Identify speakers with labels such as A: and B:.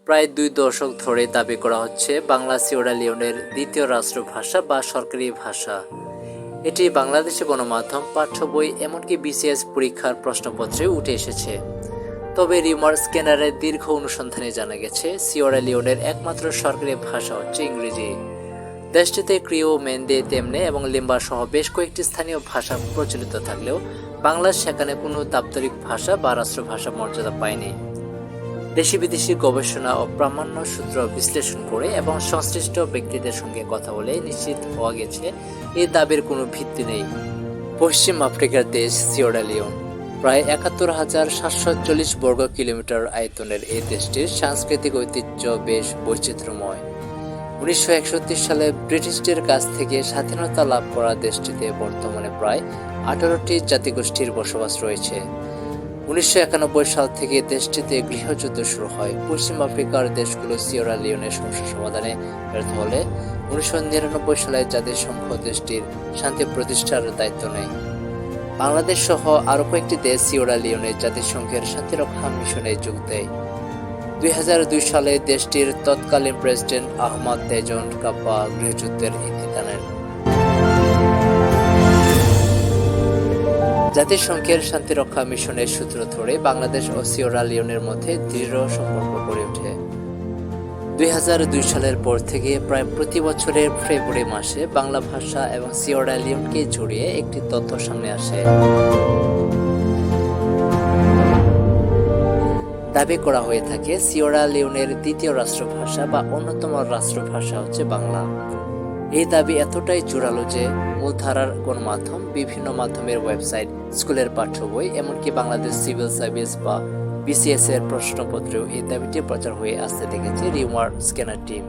A: প্রায় 2 দশক ধরে দাবি করা হচ্ছে বাংলা সিয়েরা লিওনের দ্বিতীয় রাষ্ট্রভাষা বা সরকারি ভাষা। এটি বাংলাদেশি গণমাধ্যম, পাঠ্য বই, এমনকি বিসিএস পরীক্ষার প্রশ্নপত্রে উঠে এসেছে। তবে রিউমার স্ক্যানারের দীর্ঘ অনুসন্ধানে জানা গেছে সিয়েরা লিওনের একমাত্র সরকারি ভাষা হচ্ছে ইংরেজি। দেশটিতে ক্রিও, মেন্দে, তেমনে এবং লিম্বা সহ বেশ কয়েকটি স্থানীয় ভাষা প্রচলিত থাকলেও বাংলা সেখানে কোনো দাপ্তরিক ভাষা বা রাষ্ট্রভাষা মর্যাদা পায়নি। দেশি বিদেশি গবেষণা ও প্রামাণ্য সূত্র বিশ্লেষণ করে এবং সংশ্লিষ্ট ব্যক্তিদের সঙ্গে কথা বলে নিশ্চিত হওয়া গেছে এই দাবির কোনো ভিত্তি নেই। পশ্চিম আফ্রিকার দেশ সিয়েরা লিওন প্রায় ৭১,৭৪০ বর্গ কিলোমিটার আয়তনের এই দেশটির সাংস্কৃতিক ঐতিহ্য বেশ বৈচিত্র্যময়। ১৯৬১ সালে ব্রিটিশদের কাছ থেকে স্বাধীনতা লাভ করা দেশটিতে বর্তমানে প্রায় ১৮টি জাতিগোষ্ঠীর বসবাস রয়েছে। ১৯৯১ সাল থেকে দেশটিতে গৃহযুদ্ধ শুরু হয়। পশ্চিম আফ্রিকার দেশগুলো সিয়েরা লিওনের সমস্যা সমাধানে ব্যর্থ হলে ১৯৯৯ সালে জাতিসংঘ দেশটির শান্তি প্রতিষ্ঠার দায়িত্ব নেয়। বাংলাদেশ সহ আরও কয়েকটি দেশ সিয়েরা লিওনে জাতিসংঘের শান্তিরক্ষা মিশনে যোগ দেয়। ২০০২ সালে দেশটির তৎকালীন প্রেসিডেন্ট আহমদ তেজন কাপ্পা গৃহযুদ্ধের ইতি টানেন। জাতিসংঘের শান্তিরক্ষা মিশনের সূত্র ধরে বাংলাদেশ ও সিয়েরা লিওনের মধ্যে দৃঢ় সম্পর্ক গড়ে ওঠে। ২০০২ সালের পর থেকে প্রায় প্রতি বছরের ফেব্রুয়ারি মাসে বাংলা ভাষা এবং সিয়েরা লিওনকে জড়িয়ে একটি তথ্য সামনে আসে। দাবি করা হয়ে থাকে সিয়েরা লিওনের দ্বিতীয় রাষ্ট্রভাষা বা অন্যতম রাষ্ট্রভাষা হচ্ছে বাংলা। এই দাবি এতটাই জোরালো যে মূলধারার গণমাধ্যম, বিভিন্ন মাধ্যমের ওয়েবসাইট, স্কুলের পাঠ্য বই, এমনকি বাংলাদেশ সিভিল সার্ভিস বা বিসিএস এর প্রশ্নপত্রেও এই দাবিটি প্রচার হয়ে আসতে দেখেছে রিউমার স্ক্যানার টিম।